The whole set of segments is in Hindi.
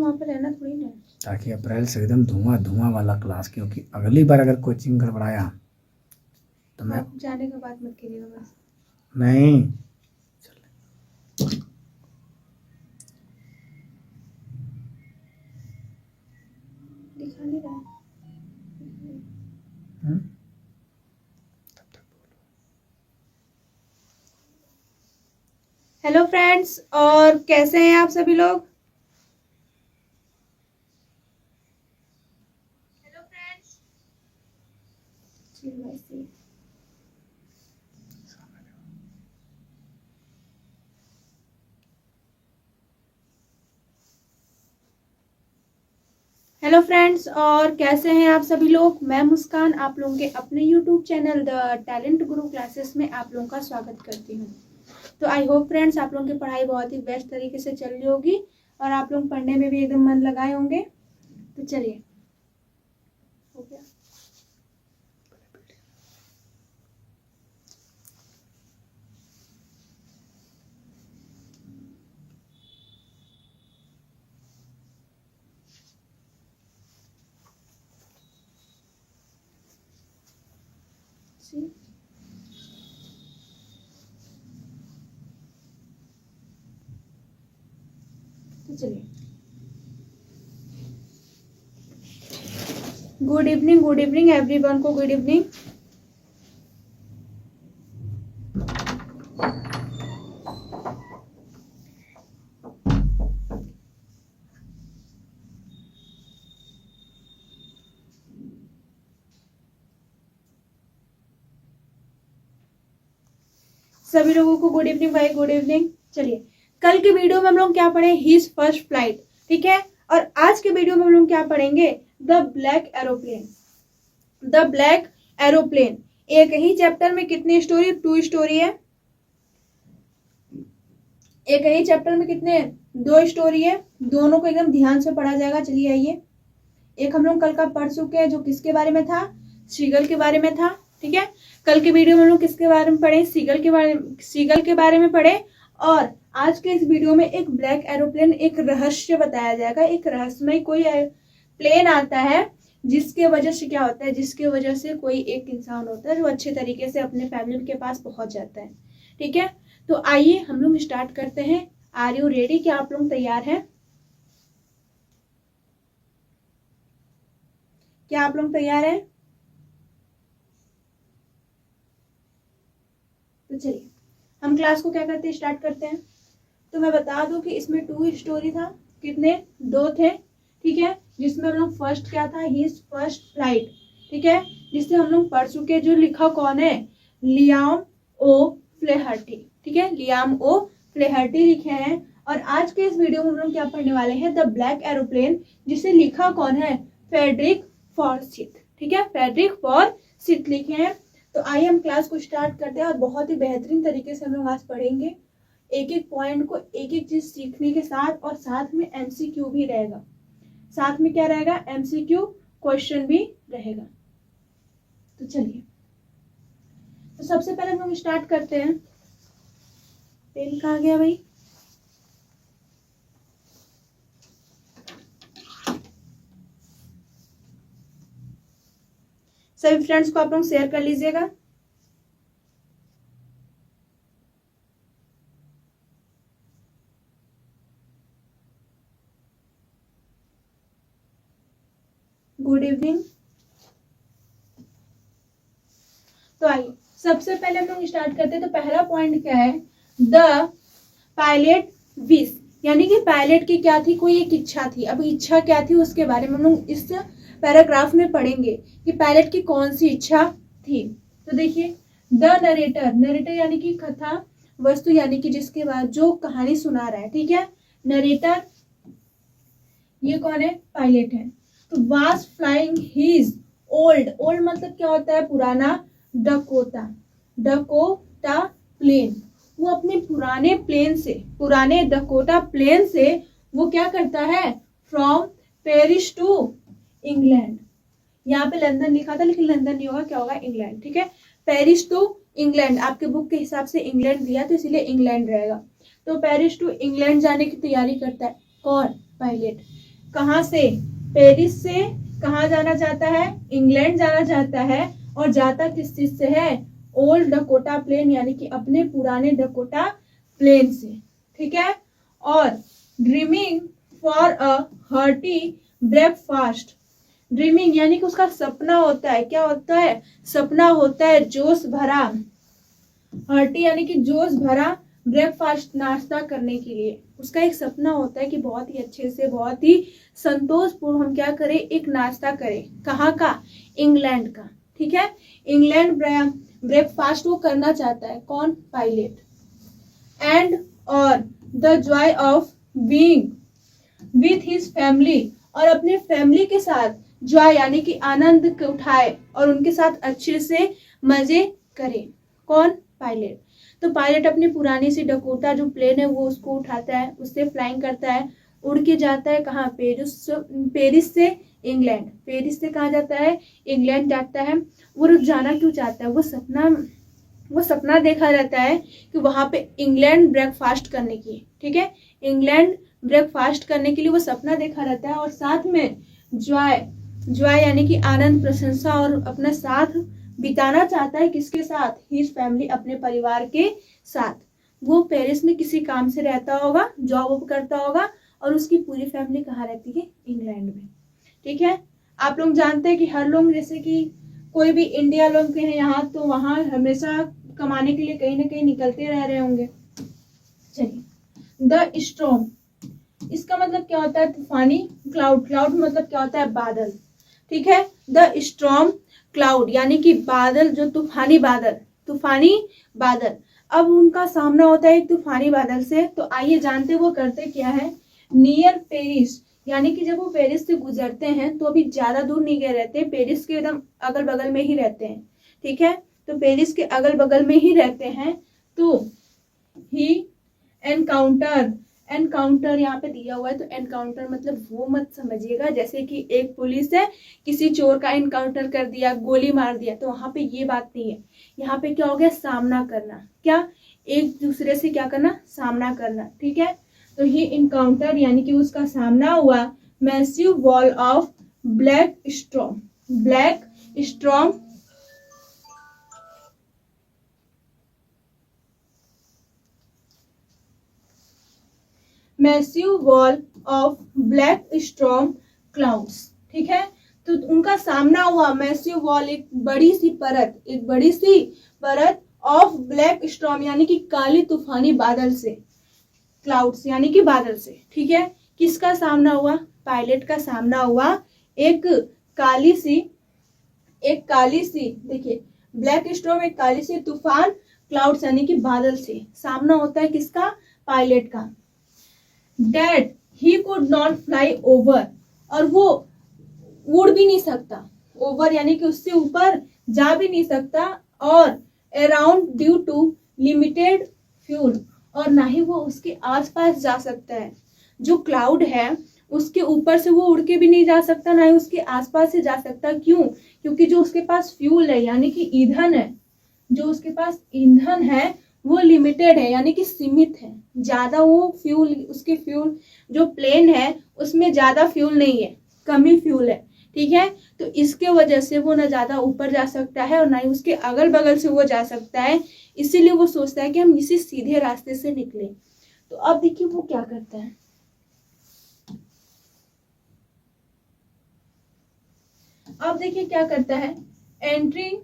वहाँ पर रहना थोड़ी ना, ताकि अप्रैल से एकदम धुआं धुआं वाला क्लास, क्योंकि अगली बार अगर कोचिंग गड़बड़ाया तो मैं आप जाने का बात मत करिएगा बस। नहीं। दिखा नहीं रहा। हेलो फ्रेंड्स, और कैसे हैं आप सभी लोग? Hello friends. हेलो फ्रेंड्स, और कैसे हैं आप सभी लोग? मैं मुस्कान आप लोगों के अपने YouTube channel the talent Guru classes में आप लोगों का स्वागत करती हूँ। तो आई होप फ्रेंड्स आप लोगों की पढ़ाई बहुत ही बेस्ट तरीके से चल रही होगी और आप लोग पढ़ने में भी एकदम मन लगाए होंगे। तो चलिए, हो गया। तो चलिए, गुड इवनिंग एवरीवन को गुड इवनिंग। सभी लोगों को गुड इवनिंग भाई, गुड इवनिंग। चलिए, कल के वीडियो में हम लोग क्या पढ़े? हिज फर्स्ट फ्लाइट, ठीक है। और आज के वीडियो में हम लोग क्या पढ़ेंगे? The black aeroplane. The black aeroplane. एक ही चैप्टर में कितनी स्टोरी? 2 स्टोरी है। एक ही चैप्टर में कितने? 2 स्टोरी है। दोनों को एकदम ध्यान से पढ़ा जाएगा। चलिए आइए, एक हम लोग कल का पढ़ चुके हैं जो किसके बारे में था? सीगल के बारे में था, ठीक है। कल के वीडियो में हम लोग किसके बारे में पढ़े? सीगल के बारे में पढ़े। और आज के इस वीडियो में एक ब्लैक एरोप्लेन, एक रहस्य बताया जाएगा। एक रहस्यमय कोई प्लेन आता है जिसके वजह से क्या होता है? जिसके वजह से कोई एक इंसान होता है जो अच्छे तरीके से अपने फैमिली के पास पहुंच जाता है, ठीक है। तो आइए हम लोग स्टार्ट करते हैं। Are you ready? क्या आप लोग तैयार हैं? क्या आप लोग तैयार हैं? तो चलिए हम क्लास को क्या करते हैं? स्टार्ट करते हैं। तो मैं बता दूं कि इसमें 2 स्टोरी था। कितने? 2 थे, ठीक है। जिसमें हम लोग फर्स्ट क्या था? हिज फर्स्ट फ्लाइट, ठीक है, जिससे हम लोग पढ़ चुके। जो लिखा कौन है? लियाम ओ फ्लेहर्टी, ठीक है। लियाम ओ फ्लेहर्टी लिखे हैं। और आज के इस वीडियो में हम लोग क्या पढ़ने वाले हैं? द ब्लैक एरोप्लेन, जिसे लिखा कौन है? फ्रेडरिक फॉर्सिथ, ठीक है। फ्रेडरिक फॉर्सिथ लिखे हैं। तो आइए हम क्लास को स्टार्ट करते हैं और बहुत ही बेहतरीन तरीके से हम लोग आज पढ़ेंगे। एक एक पॉइंट को, एक एक चीज सीखने के साथ, और साथ में एमसीक्यू भी रहेगा। साथ में क्या रहेगा? एमसीक्यू क्वेश्चन भी रहेगा। तो चलिए, तो सबसे पहले हम लोग स्टार्ट करते हैं। पेन कहाँ गया भाई? सभी फ्रेंड्स को आप लोग शेयर कर लीजिएगा। Good evening. तो आइए सबसे पहले हम लोग स्टार्ट करते हैं। तो पहला पॉइंट क्या है? द पायलट विश, यानी कि पायलट की क्या थी? कोई एक इच्छा थी। अब इच्छा क्या थी उसके बारे में हम लोग इस पैराग्राफ में पढ़ेंगे कि पायलट की कौन सी इच्छा थी। तो देखिए, द नरेटर, नरेटर यानी कि कथा वस्तु, यानी कि जिसके बाद जो कहानी सुना रहा है, ठीक है। नरेटर ये कौन है? पायलट है। तो was flying his old, old मतलब क्या होता है? पुराना। डकोटा, डकोटा प्लेन, वो अपने पुराने प्लेन से, पुराने डकोटा प्लेन से वो क्या करता है? From Paris to England. यहाँ पे लंदन लिखा था लेकिन लंदन नहीं होगा, क्या होगा? इंग्लैंड, ठीक है। पेरिस टू इंग्लैंड, आपके बुक के हिसाब से इंग्लैंड दिया तो इसीलिए इंग्लैंड रहेगा। तो पेरिस टू इंग्लैंड जाने की तैयारी करता है कौन? पायलट। कहाँ से, पेरिस से कहाँ जाना चाहता है, इंग्लैंड जाना चाहता है, और जाता किस चीज से है, ओल्ड डकोटा प्लेन यानी कि अपने पुराने डकोटा प्लेन से, ठीक है। और dreaming for a hearty breakfast, dreaming यानी कि उसका सपना होता है, क्या होता है, सपना होता है जोश भरा, हार्टी यानी कि जोश भरा ब्रेकफास्ट नाश्ता करने के लिए, उसका एक सपना होता है कि बहुत ही अच्छे से, बहुत ही संतोषपूर्ण हम क्या करें, एक नाश्ता करें, कहाँ का, इंग्लैंड का, ठीक है। इंग्लैंड ब्रेकफास्ट वो करना चाहता है, कौन, पायलट। एंड और the Joy of being with his family, और अपने फैमिली के साथ जॉय यानी कि आनंद उठाए और उनके साथ अच्छे से मजे करे, कौन, पायलट। तो पायलट अपनी पुरानी सी डकोटा जो प्लेन है वो उसको उठाता है, उससे फ्लाइंग करता है, उड़ के जाता है कहाँ, पेरिस से इंग्लैंड, पेरिस से कहाँ जाता है, इंग्लैंड जाता है। वो जाना क्यों चाहता है, वो सपना देखा रहता है कि वहां पे इंग्लैंड ब्रेकफास्ट करने की, ठीक है, इंग्लैंड ब्रेकफास्ट करने के लिए वो सपना देखा रहता है, और साथ में जॉय यानी कि आनंद, प्रशंसा और अपना साथ बिताना चाहता है, किसके साथ, हिज फैमिली, अपने परिवार के साथ। वो पेरिस में किसी काम से रहता होगा, जॉब करता होगा, और उसकी पूरी फैमिली कहाँ रहती है, इंग्लैंड में, ठीक है। आप लोग जानते हैं कि हर लोग, जैसे कि कोई भी इंडिया लोग के हैं यहाँ, तो वहां हमेशा कमाने के लिए कहीं ना कहीं निकलते रह रहे होंगे। चलिए, द स्टॉर्म, इसका मतलब क्या होता है, तूफानी, क्लाउड, क्लाउड मतलब क्या होता है, बादल, ठीक है। द स्टॉर्म क्लाउड यानी कि बादल, जो तूफानी बादल। अब उनका सामना होता है एक तूफानी बादल से, तो आइए जानते वो करते क्या है। नियर पेरिस यानी कि जब वो पेरिस से गुजरते हैं तो अभी ज्यादा दूर नहीं गए रहते, पेरिस के एकदम अगल बगल में ही रहते हैं, ठीक है। तो पेरिस के अगल बगल में ही रहते हैं, तो ही एनकाउंटर यहाँ पे दिया हुआ है, तो एनकाउंटर मतलब वो मत समझिएगा जैसे कि एक पुलिस है किसी चोर का एनकाउंटर कर दिया, गोली मार दिया, तो वहां पे ये बात नहीं है। यहाँ पे क्या हो गया, सामना करना, क्या, एक दूसरे से क्या करना, सामना करना, ठीक है। तो ही इनकाउंटर यानी कि उसका सामना हुआ massive wall of black storm, massive wall of black storm clouds, ठीक है। तो उनका सामना हुआ मैसिव वॉल, एक बड़ी सी परत ऑफ ब्लैक स्टॉर्म यानी कि काली तूफानी बादल से, क्लाउड्स यानी कि बादल से, ठीक है। किसका सामना हुआ, पायलट का सामना हुआ एक काली सी, देखिए ब्लैक स्टॉर्म एक काली सी तूफान, क्लाउड्स यानी कि बादल से सामना होता है किसका, पायलट का। That he could not fly over, और वो उड़ भी नहीं सकता, ओवर यानी कि उससे ऊपर जा भी नहीं सकता, और around due to limited fuel, और ना ही वो उसके आसपास जा सकता है। जो क्लाउड है उसके ऊपर से वो उड़ के भी नहीं जा सकता, ना ही उसके आसपास से जा सकता, क्यों, क्योंकि जो उसके पास फ्यूल है यानी कि ईंधन है, जो उसके पास ईंधन है वो लिमिटेड है यानी कि सीमित है, ज्यादा वो फ्यूल, उसके फ्यूल जो प्लेन है उसमें ज्यादा फ्यूल नहीं है, कमी फ्यूल है, ठीक है। तो इसके वजह से वो ना ज्यादा ऊपर जा सकता है और ना ही उसके अगल बगल से वो जा सकता है, इसीलिए वो सोचता है कि हम इसी सीधे रास्ते से निकले। तो अब देखिए वो क्या करता है, अब देखिए क्या करता है, एंट्रिंग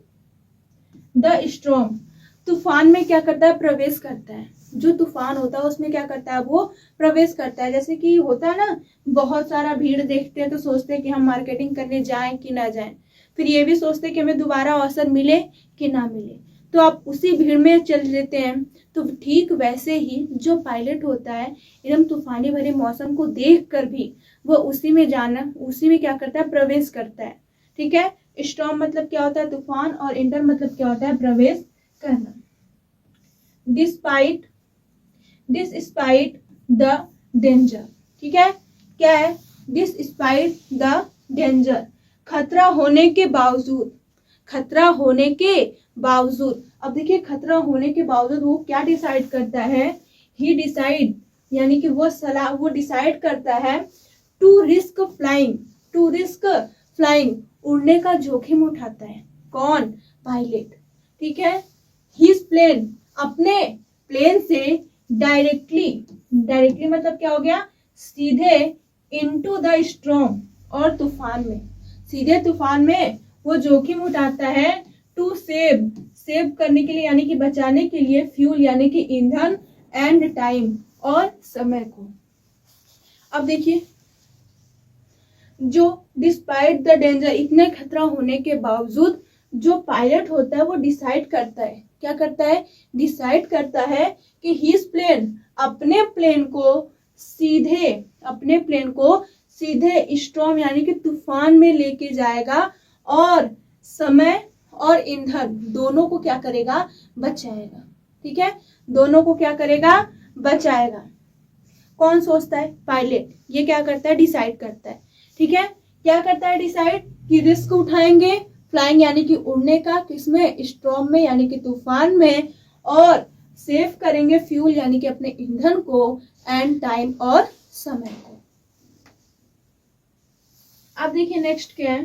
द स्टॉर्म, तूफान में क्या करता है, प्रवेश करता है। जो तूफान होता है उसमें क्या करता है, वो प्रवेश करता है। जैसे कि होता है ना, बहुत सारा भीड़ देखते हैं तो सोचते हैं कि हम मार्केटिंग करने जाएं कि ना जाएं, फिर ये भी सोचते हैं कि हमें दोबारा अवसर मिले कि ना मिले, तो आप उसी भीड़ में चल लेते हैं। तो ठीक वैसे ही जो पायलट होता है एकदम तूफानी भरे मौसम को देख कर भी वो उसी में क्या करता है, प्रवेश करता है, ठीक है। स्टॉर्म मतलब क्या होता है, तूफान, और इंटर मतलब क्या होता है, प्रवेश करना। डिस्पाइट द डेंजर, ठीक है, क्या है, डिस्पाइट द डेंजर, खतरा होने के बावजूद। अब देखिए खतरा होने के बावजूद वो क्या डिसाइड करता है, ही डिसाइड यानी कि वो डिसाइड करता है to risk flying, to risk flying, उड़ने का जोखिम उठाता है। कौन? पायलट। ठीक है। हिज प्लेन, अपने प्लेन से डायरेक्टली, डायरेक्टली मतलब क्या हो गया? सीधे, इनटू द स्टॉर्म, और तूफान में, सीधे तूफान में वो जोखिम उठाता है। टू सेव, सेव करने के लिए यानी कि बचाने के लिए, फ्यूल यानी कि ईंधन, एंड टाइम, और समय को। अब देखिए, जो डिस्पाइट द डेंजर, इतने खतरा होने के बावजूद जो पायलट होता है वो डिसाइड करता है, क्या करता है? डिसाइड करता है कि हिज प्लेन, अपने प्लेन को सीधे, अपने प्लेन को सीधे स्टॉर्म यानी कि तूफान में लेके जाएगा, और समय और ईंधन दोनों को क्या करेगा? बचाएगा। ठीक है, दोनों को क्या करेगा? बचाएगा। कौन सोचता है? पायलट। ये क्या करता है? डिसाइड करता है। ठीक है, क्या करता है? डिसाइड कि रिस्क उठाएंगे, फ्लाइंग यानी कि उड़ने का, किसमें? स्टॉर्म में यानी कि तूफान में, और सेव करेंगे फ्यूल यानी कि अपने ईंधन को, एंड टाइम और समय को। अब देखिए नेक्स्ट क्या है?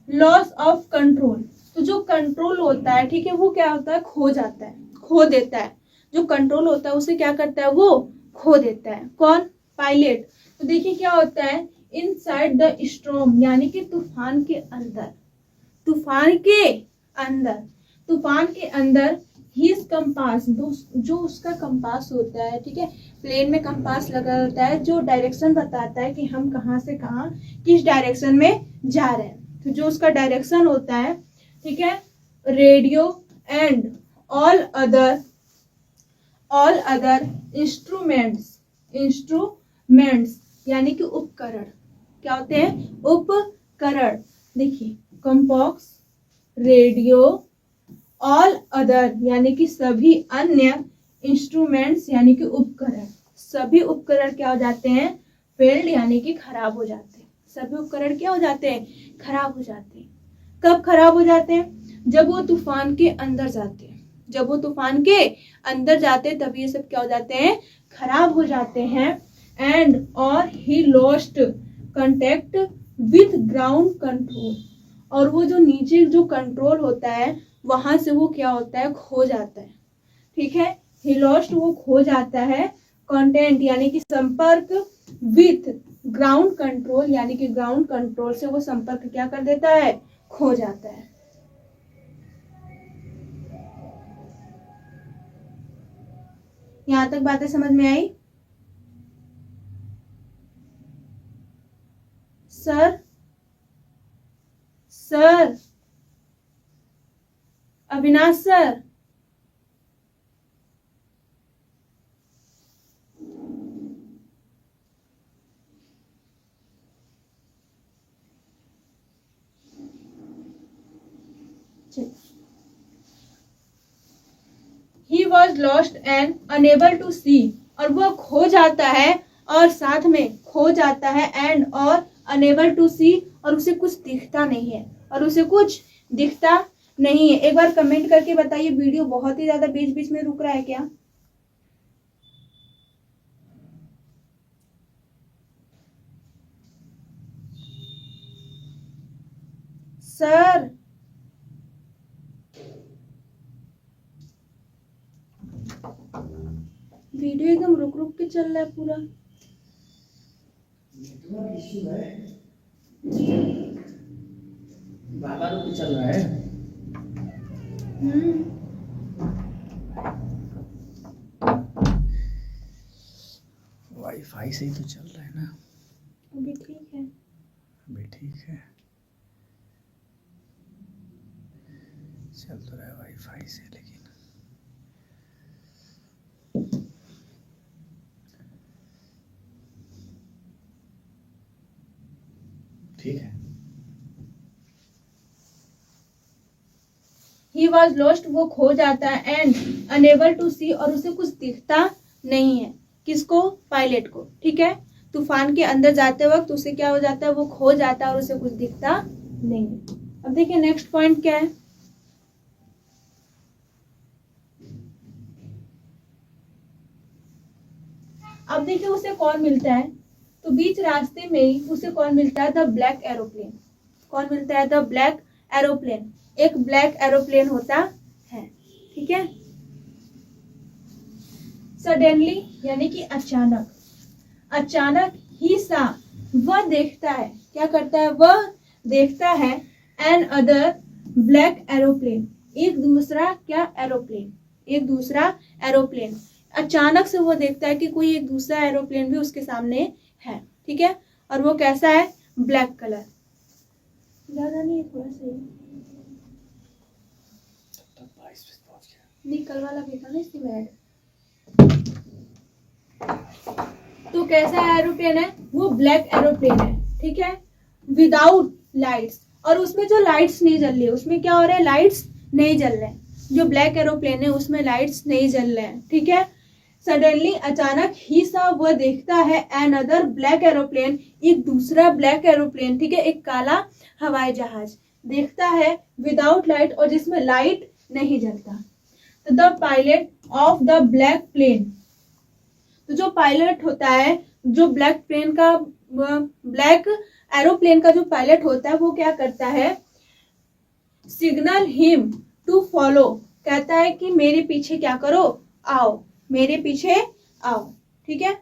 Loss of control. तो जो कंट्रोल होता है, ठीक है, वो क्या होता है? खो जाता है, खो देता है। जो कंट्रोल होता है उसे क्या करता है? वो खो देता है। कौन? पायलट। तो देखिए क्या होता है? इनसाइड द स्टॉर्म यानी कि तूफान के अंदर, तूफान के अंदर, तूफान के अंदर हिज कंपास, जो उसका कंपास होता है, ठीक है, प्लेन में कंपास लगा होता है जो डायरेक्शन बताता है कि हम कहाँ से कहाँ, किस डायरेक्शन में जा रहे हैं। तो जो उसका डायरेक्शन होता है, ठीक है, radio and all other instruments, instruments यानी कि उपकरण, क्या होते हैं? उपकरण। देखिए, कंपास, रेडियो, ऑल अदर यानी कि सभी अन्य, इंस्ट्रूमेंट्स यानी कि उपकरण, सभी उपकरण क्या हो जाते हैं? फेल्ड यानी कि खराब हो जाते हैं। सभी उपकरण क्या हो जाते हैं? खराब हो जाते हैं। कब खराब हो जाते हैं? जब वो तूफान के अंदर जाते हैं, जब वो तूफान के अंदर जाते हैं तब ये सब क्या हो जाते हैं? खराब हो जाते हैं। एंड और he lost contact with ground control, और वो जो नीचे जो कंट्रोल होता है वहां से वो क्या होता है? खो जाता है। ठीक है, ही लॉस्ट, वो खो जाता है। कंटेंट यानी कि संपर्क, विथ ग्राउंड कंट्रोल यानी कि ग्राउंड कंट्रोल से वो संपर्क क्या कर देता है? खो जाता है। यहां तक बातें समझ में आई? Sir, sir, Avinash sir, he was lost and unable to see, और वो खो जाता है, और साथ में खो जाता है, एंड और अनेबल टू सी, और उसे कुछ दिखता नहीं है, और उसे कुछ दिखता नहीं है। एक बार कमेंट करके बताइए, वीडियो बहुत ही ज्यादा बीच बीच में रुक रहा है क्या? सर, वीडियो एकदम रुक रुक के चल रहा है पूरा। नेटवर्क इश्यू है, बाबा रुक चल रहा है। वाईफाई से ही तो चल रहा है ना। अभी ठीक है। अभी ठीक है, चल तो रहा है वाईफाई से, लेकिन ठीक है। ही वॉज लॉस्ट, वो खो जाता है, एंड अनेबल टू सी, और उसे कुछ दिखता नहीं है। किसको? पायलट को। ठीक है, तूफान के अंदर जाते वक्त उसे क्या हो जाता है? वो खो जाता है और उसे कुछ दिखता नहीं है। अब देखिए नेक्स्ट पॉइंट क्या है? अब देखिए उसे कौन मिलता है, तो बीच रास्ते में ही उसे कौन मिलता है, द ब्लैक एरोप्लेन। कौन मिलता है, द ब्लैक एरोप्लेन। एक ब्लैक एरोप्लेन होता है, ठीक है। सडनली यानी कि अचानक, अचानक ही सा वह देखता है, क्या करता है, वह देखता है एन अदर ब्लैक एरोप्लेन, एक दूसरा क्या एरोप्लेन, एक दूसरा एरोप्लेन। अचानक से वो देखता है कि कोई एक दूसरा एरोप्लेन भी उसके सामने है, ठीक है। और वो कैसा है, ब्लैक कलर। ज्यादा नहीं, थोड़ा सा निकल वाला भी था ना इसकी में ऐड। तो कैसा एरोप्लेन है, वो ब्लैक एरोप्लेन है, ठीक है, विदाउट लाइट्स। और उसमें जो लाइट्स नहीं जल रही है, उसमें क्या हो रहा है, लाइट्स नहीं जल रहे हैं। जो ब्लैक एरोप्लेन है उसमें लाइट्स नहीं जल रहे हैं, ठीक है। सडनली अचानक ही सा वह देखता है एन अदर ब्लैक एरोप्लेन, एक दूसरा ब्लैक एरोप्लेन, ठीक है, एक काला हवाई जहाज देखता है विदाउट लाइट, और जिसमें लाइट नहीं जलता। तो the pilot of the black plane, तो जो पायलट होता है, जो ब्लैक प्लेन का, ब्लैक एरोप्लेन का जो पायलट होता है, वो क्या करता है, सिग्नल हिम टू फॉलो, कहता है कि मेरे पीछे क्या करो, आओ, मेरे पीछे आओ, ठीक है।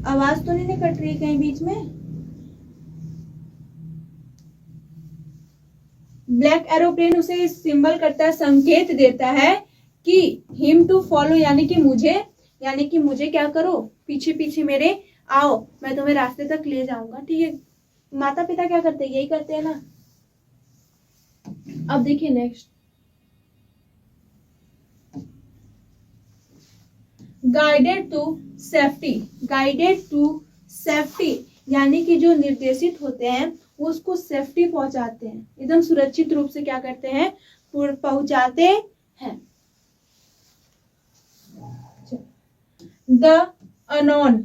आवाज तो नहीं कट रही कहीं बीच में। ब्लैक एरोप्लेन उसे सिंबल करता है, संकेत देता है कि हिम टू फॉलो, यानी कि मुझे क्या करो, पीछे पीछे मेरे आओ, मैं तुम्हें रास्ते तक ले जाऊंगा, ठीक है। माता पिता क्या करते हैं, यही करते हैं ना। अब देखिए next, guided to safety. Guided to safety यानी कि जो निर्देशित होते हैं वो उसको सेफ्टी पहुंचाते हैं, एकदम सुरक्षित रूप से क्या करते हैं, पहुंचाते हैं। द अनोन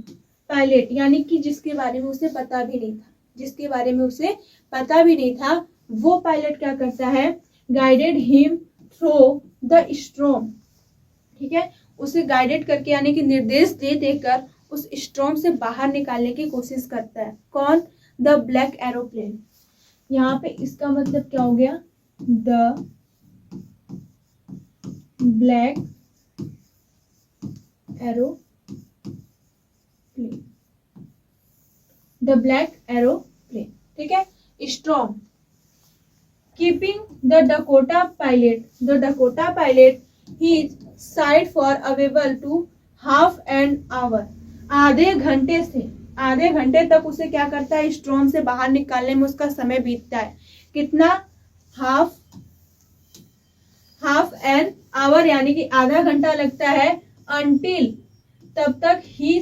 पायलट यानी कि जिसके बारे में उसे पता भी नहीं था, जिसके बारे में उसे पता भी नहीं था, वो पायलट क्या करता है, guided him through the storm, ठीक है, उसे गाइडेड करके यानी कि निर्देश दे देकर उस स्ट्रॉम से बाहर निकालने की कोशिश करता है। कौन, द ब्लैक एरोप्लेन। यहाँ पे इसका मतलब क्या हो गया, the black aeroplane, the black aeroplane, ठीक है। Storm, keeping the Dakota pilot, the Dakota pilot he side for available to half an hour, आधे घंटे तक उसे क्या करता है, स्ट्रॉम से बाहर निकालने में उसका समय बीतता है। कितना, हाफ एन आवर यानी कि आधा घंटा लगता है। अंटिल, तब तक ही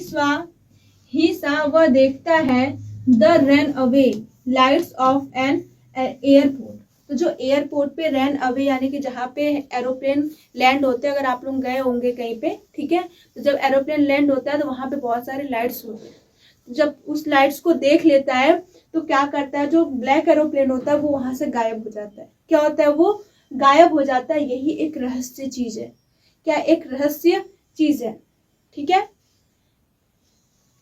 सा वह देखता है the run away lights off an airport, तो जो एयरपोर्ट पे रन अवे यानी कि जहाँ पे एरोप्लेन लैंड होते हैं, अगर आप लोग गए होंगे कहीं पे, ठीक है, तो जब एरोप्लेन लैंड होता है तो वहां पे बहुत सारे लाइट्स होते हैं। जब उस लाइट्स को देख लेता है तो क्या करता है, जो ब्लैक एरोप्लेन होता है वो वहां से गायब हो जाता है। क्या होता है, वो गायब हो जाता है। यही एक रहस्य चीज है। क्या, एक रहस्य चीज है, ठीक है,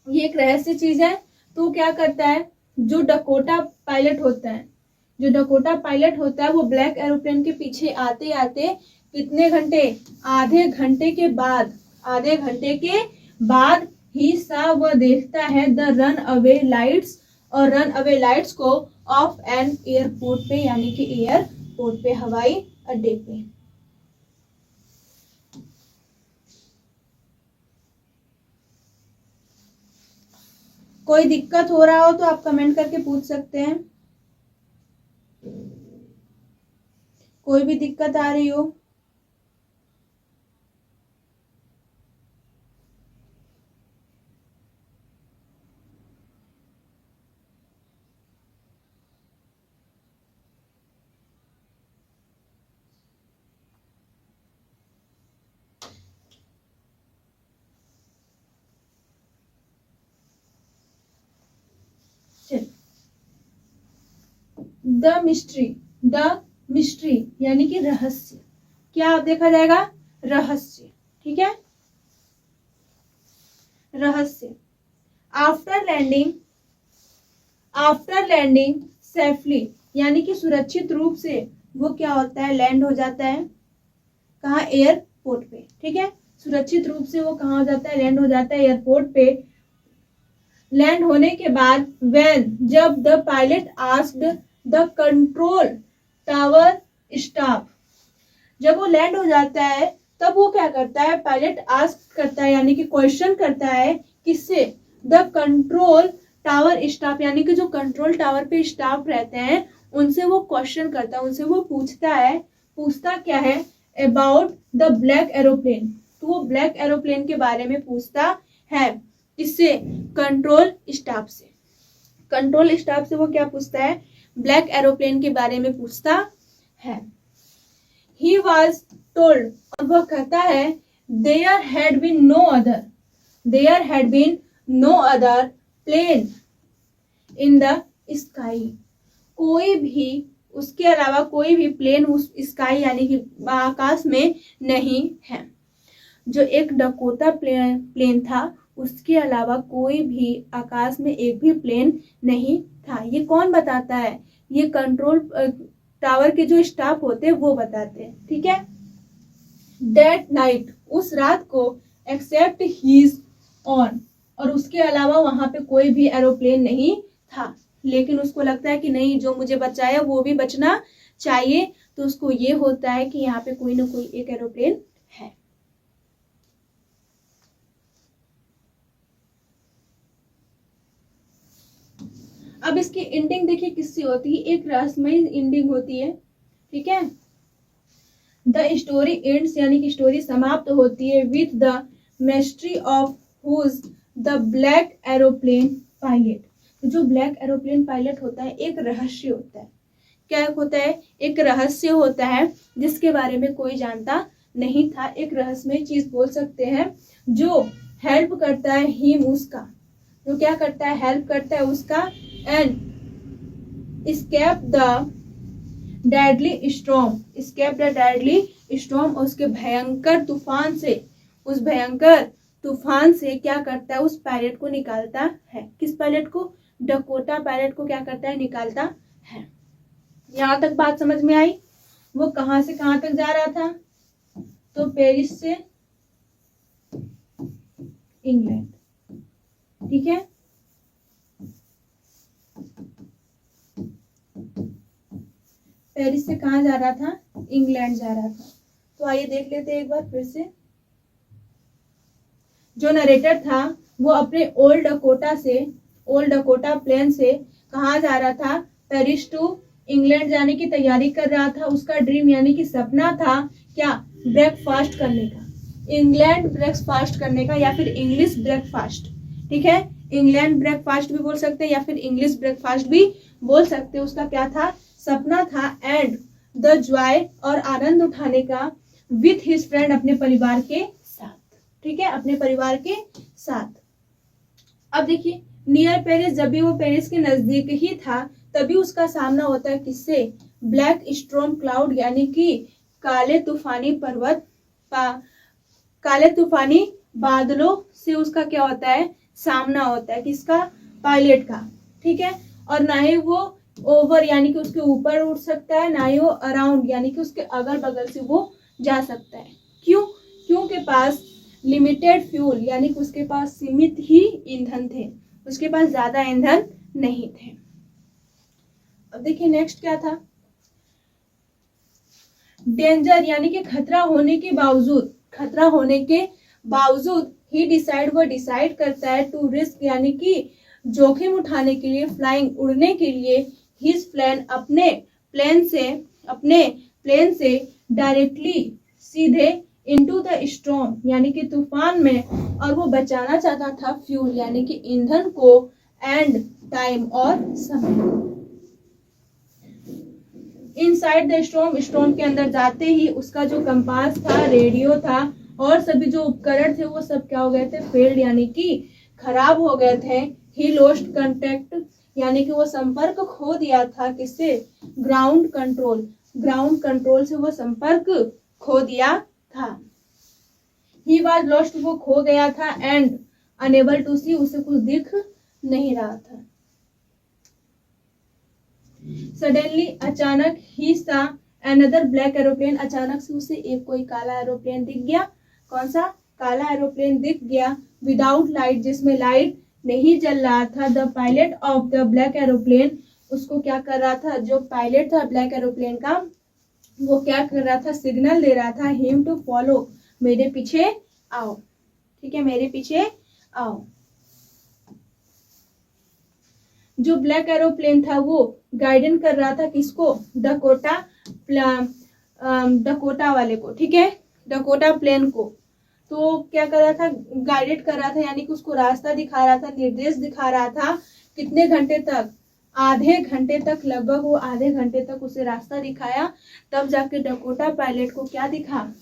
ये एक रहस्य चीज है। तो क्या करता है, जो डकोटा पायलट होता है, वो ब्लैक एरोप्लेन के पीछे आते आते कितने घंटे, आधे घंटे के बाद ही सा वह देखता है द रन अवे लाइट्स, और रन अवे लाइट्स को ऑफ एन एयरपोर्ट पे यानी कि एयरपोर्ट पे, हवाई अड्डे पे। कोई दिक्कत हो रहा हो तो आप कमेंट करके पूछ सकते हैं, कोई भी दिक्कत आ रही हो। द मिस्ट्री यानी कि रहस्य। क्या देखा जाएगा, रहस्य, ठीक है, रहस्य। आफ्टर लैंडिंग सेफली, यानी कि सुरक्षित रूप से वो क्या होता है, लैंड हो जाता है कहाँ, एयरपोर्ट पे, ठीक है, सुरक्षित रूप से वो कहाँ हो जाता है, लैंड हो जाता है एयरपोर्ट पे। लैंड होने के बाद जब the pilot asked the control tower staff, जब वो लैंड हो जाता है तब वो क्या करता है, पायलट आस्क करता है यानी कि क्वेश्चन करता है, किससे, द कंट्रोल टावर स्टाफ, यानी कि जो कंट्रोल टावर पे स्टाफ रहते हैं उनसे वो क्वेश्चन करता है, उनसे वो पूछता क्या है, अबाउट द ब्लैक एरोप्लेन, तो वो ब्लैक एरोप्लेन के बारे में पूछता है, किससे, कंट्रोल स्टाफ से। कंट्रोल स्टाफ से वो क्या पूछता है, ब्लैक एरोप्लेन के बारे में पूछता है। He was told, और वह कहता है, there had been no other plane in the sky, कोई भी, उसके अलावा कोई भी प्लेन उस स्काई यानी कि आकाश में नहीं है। जो एक डकोटा प्लेन था उसके अलावा कोई भी आकाश में एक भी प्लेन नहीं था। ये कौन बताता है, ये कंट्रोल टावर के जो स्टाफ होते हैं वो बताते हैं, ठीक है। दैट नाइट, उस रात को, एक्सेप्ट हीज ऑन, और उसके अलावा वहां पे कोई भी एरोप्लेन नहीं था, लेकिन उसको लगता है कि नहीं, जो मुझे बचाया वो भी बचना चाहिए, तो उसको ये होता है कि यहाँ पे कोई ना कोई एक एरोप्लेन है। अब इसकी एंडिंग देखिए किससे होती है, एक रहस्यमय एंडिंग होती है, ठीक है। द स्टोरी एंड्स, यानी कि स्टोरी समाप्त होती है, with the mystery of who's the black aeroplane pilot. जो ब्लैक एरोप्लेन पायलट होता है एक रहस्य होता है, क्या होता है, एक रहस्य होता है जिसके बारे में कोई जानता नहीं था, एक रहस्यमय चीज बोल सकते हैं, जो हेल्प करता है हिम, उसका, जो क्या करता है, हेल्प करता है उसका, and escape the deadly storm, उसके भयंकर तूफान से, उस भयंकर तूफान से क्या करता है, उस पायलट को निकालता है। किस पायलट को, डकोटा पायलट को क्या करता है, निकालता है। यहाँ तक बात समझ में आई। वो कहां से कहां तक जा रहा था, तो पेरिस से इंग्लैंड, ठीक है। पेरिस से कहां जा रहा था, इंग्लैंड जा रहा था। तो आइए देख लेते हैं एक बार फिर से। जो नरेटर था वो अपने ओल्ड डकोटा प्लेन से कहां जा रहा था, पेरिस टू इंग्लैंड जाने की तैयारी कर रहा था। उसका ड्रीम यानी कि सपना था क्या, ब्रेकफास्ट करने का, इंग्लैंड ब्रेकफास्ट करने का, या फिर इंग्लिश ब्रेकफास्ट, ठीक है। इंग्लैंड ब्रेकफास्ट भी बोल सकते हैं या फिर इंग्लिश ब्रेकफास्ट भी बोल सकते हैं। उसका क्या था, सपना था, एंड द जॉय, और आनंद उठाने का, विथ हिज फ्रेंड, अपने परिवार के साथ, ठीक है, अपने परिवार के साथ। अब देखिए नियर पेरिस, जब भी वो पेरिस के नजदीक ही था तभी उसका सामना होता है किससे, ब्लैक स्टॉर्म क्लाउड, यानी कि काले तूफानी बादलों से उसका क्या होता है, सामना होता है, किसका, पायलट का, ठीक है। और ना ही वो ओवर यानी कि उसके ऊपर उड़ सकता है, ना ही वो अराउंड यानी कि उसके अगल बगल से वो जा सकता है। क्यों, क्योंकि पास लिमिटेड फ्यूल, यानी कि उसके पास सीमित ही ईंधन थे, उसके पास ज्यादा ईंधन नहीं थे। अब देखिए नेक्स्ट क्या था, डेंजर, यानी कि खतरा होने के बावजूद ही वो डिसाइड करता है, टू रिस्क, यानी कि जोखिम उठाने के लिए, फ्लाइंग, उड़ने के लिए, हिज प्लेन, अपने प्लेन से डायरेक्टली, सीधे, इनटू द स्टॉर्म, यानी कि तूफान में, और वो बचाना चाहता था फ्यूल, यानी कि ईंधन को, एंड टाइम, और समय। इनसाइड द स्टॉर्म के अंदर जाते ही उसका जो कंपास था, रेडियो था, और सभी जो उपकरण थे वो सब क्या हो गए थे, फेल्ड, यानी कि खराब हो गए थे। ही लॉस्ट कांटेक्ट, यानी कि वो संपर्क खो दिया था, किससे, ग्राउंड कंट्रोल से वो संपर्क खो दिया था। वॉज लॉस्ट, वो खो गया था, एंड अनेबल टू सी, उसे कुछ दिख नहीं रहा था। सडनली, अचानक, ही सा अनदर ब्लैक एरोप्लेन, अचानक से उसे एक कोई काला एरोप्लेन दिख गया। कौन सा? काला एरोप्लेन दिख गया। विदाउट लाइट, जिसमें लाइट नहीं जल रहा था। The pilot of the black aeroplane, उसको क्या कर रहा था? जो पायलट था ब्लैक एरोप्लेन का, वो क्या कर रहा था? सिग्नल दे रहा था हिम टू फॉलो, मेरे पीछे आओ। ठीक है, मेरे पीछे आओ। जो ब्लैक एरोप्लेन था वो गाइडेंस कर रहा था किसको? डकोटा वाले को। ठीक है, डकोटा प्लेन को। तो क्या कर रहा था? गाइडेड कर रहा था, यानी कि उसको रास्ता दिखा रहा था, निर्देश दिखा रहा था। कितने घंटे तक? आधे घंटे तक, लगभग वो आधे घंटे तक उसे रास्ता दिखाया। तब जाके डकोटा पायलट को क्या दिखा?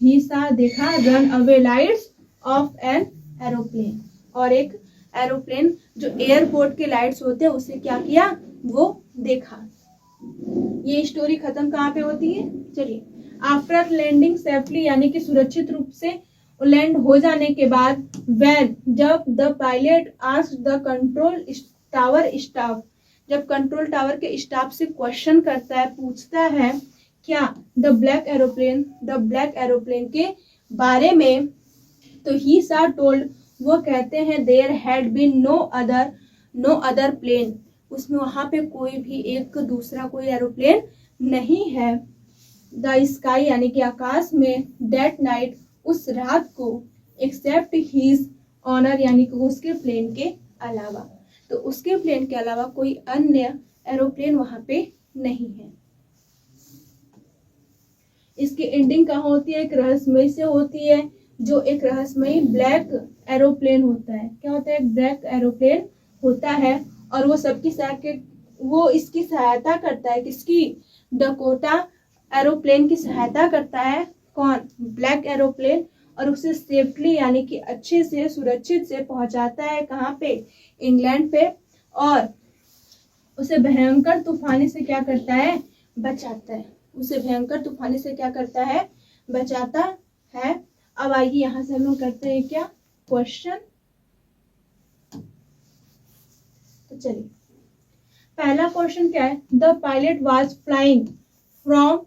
ही सा, देखा, run away lights off an aeroplane, और एक एरोप्लेन जो एयरपोर्ट के लाइट्स होते हैं उसे क्या किया? वो देखा। ये स्टोरी खत्म कहाँ पे होती है? चलिए, आफ्टर लैंडिंग सेफली, यानी कि सुरक्षित रूप से लैंड हो जाने के बाद, व्हेन, जब the pilot asked the control tower staff, जब कंट्रोल टावर के स्टाफ से क्वेश्चन करता है, पूछता है क्या? द ब्लैक एरोप्लेन के बारे में, तो ही सा टोल्ड, वो कहते हैं, there had been no other plane, उसमें वहां पे कोई भी एक दूसरा कोई एरोप्लेन नहीं है। द स्काई, यानी कि आकाश में, दैट नाइट, उस रात को, एक्सेप्ट हिज ऑनर, यानी कि उसके प्लेन के अलावा, तो उसके प्लेन के अलावा कोई अन्य एरोप्लेन वहां पे नहीं है। इसकी एंडिंग कहाँ होती है? एक रहस्यमय से होती है, जो एक रहस्यमय ब्लैक एरोप्लेन होता है। क्या होता है? एक ब्लैक एरोप्लेन होता है, और वो वो इसकी सहायता करता है। किसकी? डकोटा एरोप्लेन की सहायता करता है। कौन? ब्लैक एरोप्लेन, और उसे सेफली, यानी कि अच्छे से, सुरक्षित से पहुंचाता है। कहाँ पे? इंग्लैंड पे, और उसे भयंकर तूफानी से क्या करता है? बचाता है। उसे भयंकर तूफानी से क्या करता है? बचाता है। अब आइए यहां से हम लोग करते हैं क्या? क्वेश्चन। तो चलिए, पहला क्वेश्चन क्या है? The pilot was flying from,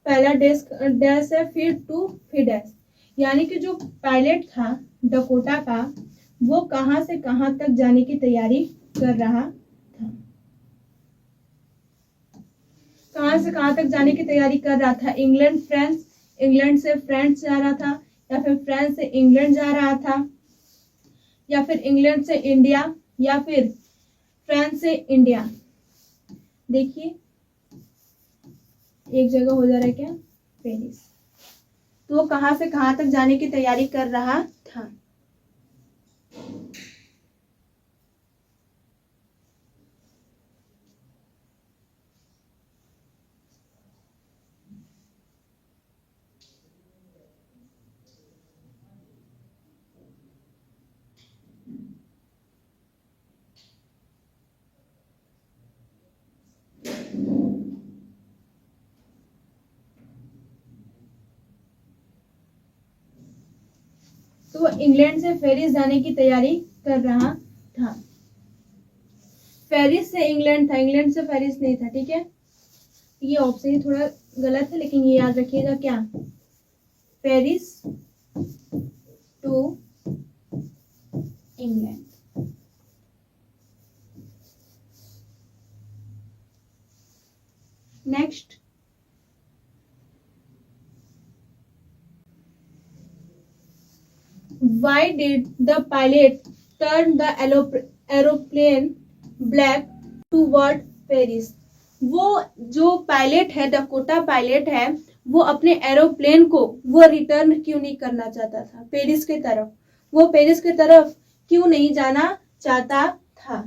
पहला डैश है, फिर टू, फिर डैश, यानी कि जो पायलट था डकोटा का, वो कहां से कहां तक जाने की तैयारी कर रहा था? कहां से कहां तक जाने की तैयारी कर रहा था? इंग्लैंड, फ्रांस, इंग्लैंड से फ्रांस जा रहा था, या फिर फ्रांस से इंग्लैंड जा रहा था, या फिर इंग्लैंड से इंडिया, या फिर फ्रांस से इंडिया। देखिए, एक जगह हो जा रहा है क्या? पेरिस। तो वो कहां से कहां तक जाने की तैयारी कर रहा था? तो वो इंग्लैंड से पेरिस जाने की तैयारी कर रहा था। पेरिस से इंग्लैंड था, इंग्लैंड से पेरिस नहीं था। ठीक है, ये ऑप्शन ही थोड़ा गलत है, लेकिन ये याद रखिएगा। क्या? Paris to England. Next, why did the pilot turn the aeroplane black toward Paris? वो जो पायलट है, डकोटा पायलट है, वो अपने एरोप्लेन को वो रिटर्न क्यों नहीं करना चाहता था पेरिस के तरफ? वो पेरिस के तरफ क्यों नहीं जाना चाहता था?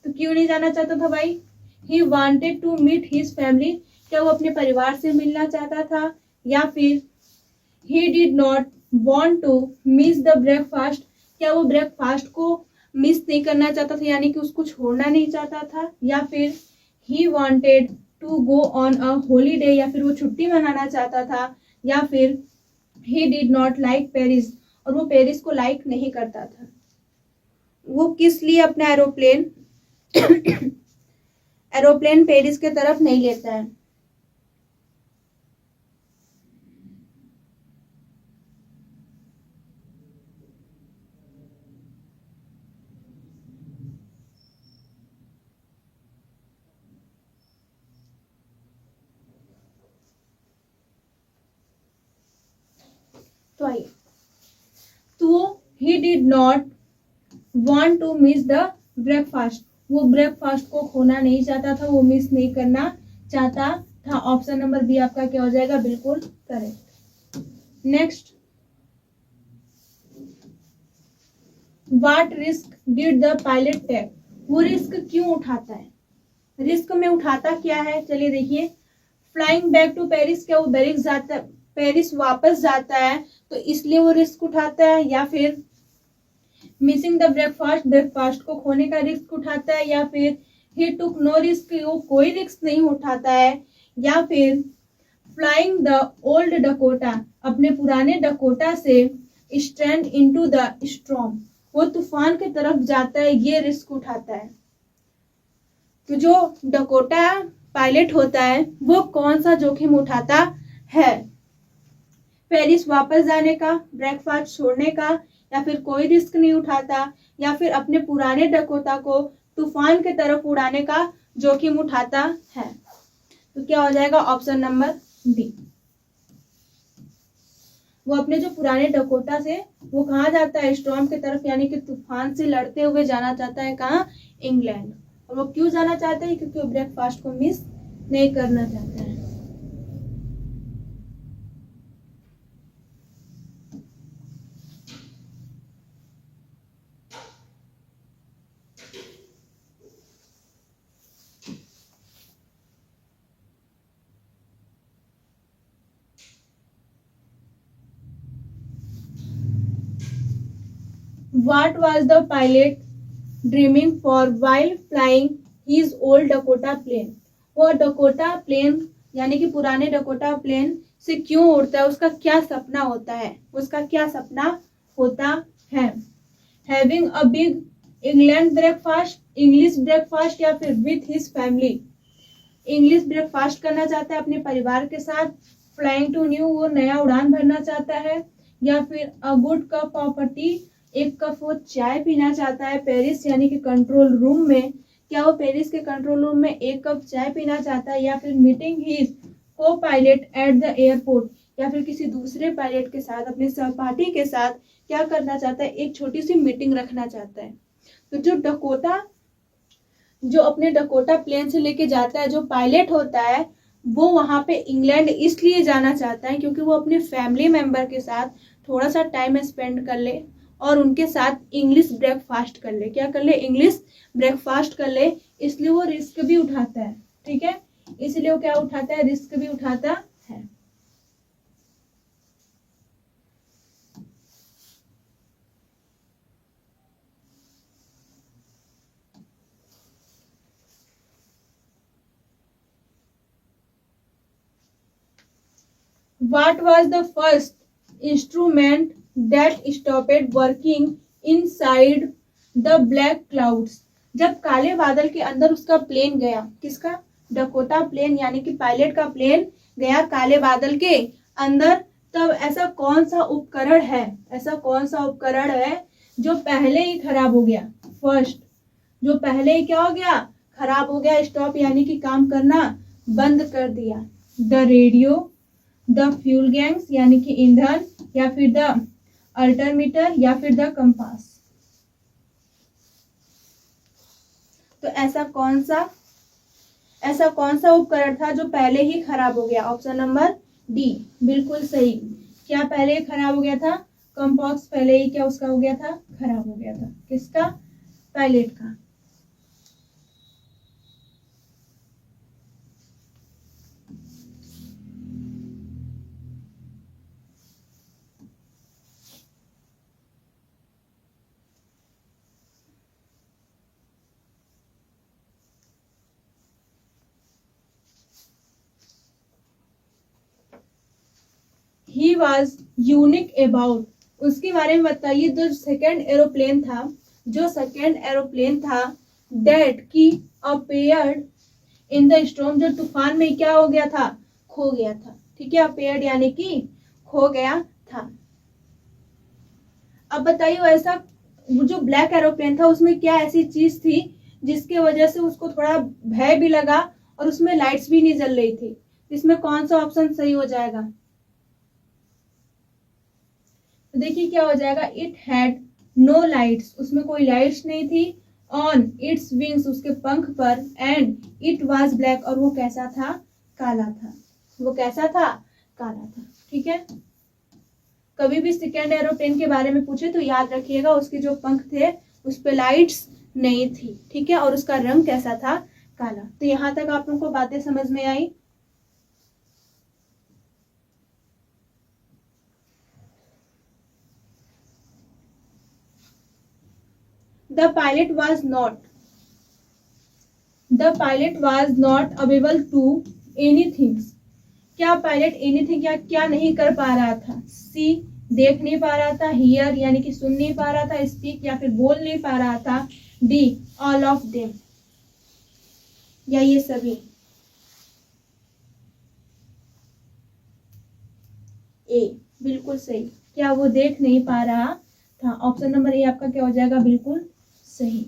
तो क्यों नहीं जाना चाहता था भाई? He wanted to meet his family, क्या वो अपने परिवार से मिलना चाहता था? या फिर he did not want to miss the breakfast, क्या वो ब्रेकफास्ट को मिस नहीं करना चाहता था, यानी कि उसको छोड़ना नहीं चाहता था? या फिर he wanted to go on a holiday, या फिर वो छुट्टी मनाना चाहता था? या फिर ही डिड नॉट लाइक पेरिस, और वो पेरिस को लाइक नहीं करता था। वो किस लिए अपना एरोप्लेन एरोप्लेन पेरिस के तरफ नहीं लेता है? तो आइए, तो he did not want to miss the breakfast, वो ब्रेकफास्ट को खोना नहीं चाहता था, वो मिस नहीं करना चाहता था। ऑप्शन नंबर बी आपका क्या हो जाएगा? बिल्कुल correct. Next, what risk did the pilot take, वो रिस्क क्यों उठाता है? रिस्क में उठाता क्या है? चलिए देखिए, फ्लाइंग बैक टू पेरिस, क्या वो पेरिस वापस जाता है तो इसलिए वो रिस्क उठाता है, या फिर मिसिंग द ब्रेकफास्ट, ब्रेकफास्ट को खोने का रिस्क उठाता है, या फिर ही टुक नो रिस्क, वो कोई रिस्क नहीं उठाता है, या फिर फ्लाइंग द ओल्ड डकोटा, अपने पुराने डकोटा से स्ट्रैंड इनटू द स्टॉर्म, वो तूफान की तरफ जाता है, ये रिस्क उठाता है। तो जो डकोटा पायलट होता है वो कौन सा जोखिम उठाता है? पेरिस वापस जाने का, ब्रेकफास्ट छोड़ने का, या फिर कोई रिस्क नहीं उठाता, या फिर अपने पुराने डकोटा को तूफान की तरफ उड़ाने का जोखिम उठाता है? तो क्या हो जाएगा? Option number D. वो अपने जो पुराने डकोटा से वो कहाँ जाता है? स्टॉर्म की तरफ, यानी कि तूफान से लड़ते हुए जाना चाहता है। कहाँ? इंग्लैंड। और वो क्यों जाना चाहता है? क्योंकि वो ब्रेकफास्ट को मिस नहीं करना चाहता है। What was the pilot dreaming for while flying his old Dakota plane? वो डकोटा प्लेन यानी कि पुराने डकोटा प्लेन से क्यों उड़ता है? उसका क्या सपना होता है? उसका क्या सपना होता है? Having a big England breakfast, English breakfast, या फिर with his family, English breakfast करना चाहता है अपने परिवार के साथ, फ्लाइंग टू न्यू, वो नया उड़ान भरना चाहता है, या फिर a good cup of T, एक कप वो चाय पीना चाहता है पेरिस यानी कि कंट्रोल रूम में, क्या वो पेरिस के कंट्रोल रूम में एक कप चाय पीना चाहता है, या फिर मीटिंग हिज को पायलट एट द एयरपोर्ट, या फिर किसी दूसरे पायलट के साथ, अपने सहपाठी के साथ क्या करना चाहता है? एक छोटी सी मीटिंग रखना चाहता है। तो जो अपने डकोटा प्लेन से लेके जाता है, जो पायलट होता है, वो वहां पे इंग्लैंड इसलिए जाना चाहता है क्योंकि वो अपने फैमिली मेंबर के साथ थोड़ा सा टाइम स्पेंड कर ले और उनके साथ इंग्लिश ब्रेकफास्ट कर ले। क्या कर ले? इंग्लिश ब्रेकफास्ट कर ले। इसलिए वो रिस्क भी उठाता है। ठीक है, इसलिए वो क्या उठाता है? रिस्क भी उठाता है। What was the first instrument that stopped working inside the black clouds? जब काले बादल के अंदर उसका प्लेन गया, किसका? डकोटा प्लेन यानी कि पायलट का प्लेन गया काले बादल के अंदर, तब ऐसा कौन सा उपकरण है, ऐसा कौन सा उपकरण है जो पहले ही खराब हो गया? फर्स्ट, जो पहले ही क्या हो गया? खराब हो गया, स्टॉप यानी कि काम करना बंद कर दिया। The radio, the fuel gangs यानी कि ईंधन, या फिर द अल्टरमीटर, या फिर द कंपास। तो ऐसा कौन सा उपकरण था जो पहले ही खराब हो गया? ऑप्शन नंबर डी, बिल्कुल सही। क्या पहले ही खराब हो गया था? कंपास पहले ही क्या उसका हो गया था? खराब हो गया था। किसका? पायलट का। ही वॉज यूनिक अबाउट, उसके बारे में बताइए। जो सेकेंड एरोप्लेन था दैट की अपेयर्ड इन द स्टॉर्म, जो तूफान में क्या हो गया था, खो गया था। ठीक है, अपेयर्ड यानी कि खो गया था। अब बताइए ऐसा जो ब्लैक एरोप्लेन था उसमें क्या ऐसी चीज थी जिसके वजह से उसको थोड़ा भय भी लगा और उसमें लाइट्स भी नहीं जल रही थी। इसमें कौन सा ऑप्शन सही हो जाएगा? तो देखिए क्या हो जाएगा, इट हैड नो लाइट्स, उसमें कोई लाइट्स नहीं थी। ऑन इट्स विंग्स, उसके पंख पर। एंड इट वाज ब्लैक, और वो कैसा था, काला था। वो कैसा था, काला था। ठीक है, कभी भी सेकेंड एरोप्लेन के बारे में पूछे तो याद रखिएगा उसके जो पंख थे उस पे लाइट्स नहीं थी। ठीक है, और उसका रंग कैसा था, काला। तो यहां तक आप लोगों को बातें समझ में आई। The pilot was not able to anything, क्या पायलट एनीथिंग क्या नहीं कर पा रहा था? सी, देख नहीं पा रहा था। हियर यानी कि सुन नहीं पा रहा था। स्पीक या फिर बोल नहीं पा रहा था। डी, ऑल ऑफ देम, या ये सभी। ए बिल्कुल सही, क्या वो देख नहीं पा रहा था। ऑप्शन नंबर ए आपका क्या हो जाएगा, बिल्कुल सही।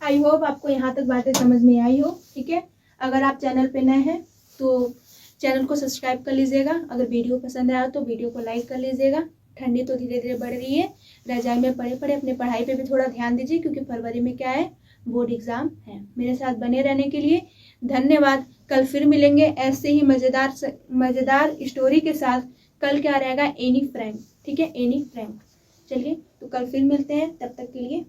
आई होप आपको यहाँ तक बातें समझ में आई हो। ठीक है, अगर आप चैनल पे नए हैं तो चैनल को सब्सक्राइब कर लीजिएगा। अगर वीडियो पसंद आया तो वीडियो को लाइक कर लीजिएगा। ठंडी तो धीरे धीरे बढ़ रही है, रजाई में पड़े पड़े अपने पढ़ाई पे भी थोड़ा ध्यान दीजिए, क्योंकि फरवरी में क्या है, बोर्ड एग्जाम है। मेरे साथ बने रहने के लिए धन्यवाद। कल फिर मिलेंगे ऐसे ही मजेदार स्टोरी के साथ। कल क्या रहेगा, एनी फ्रैंक। ठीक है, एनी फ्रैंक। चलिए, तो कल फिर मिलते हैं, तब तक के लिए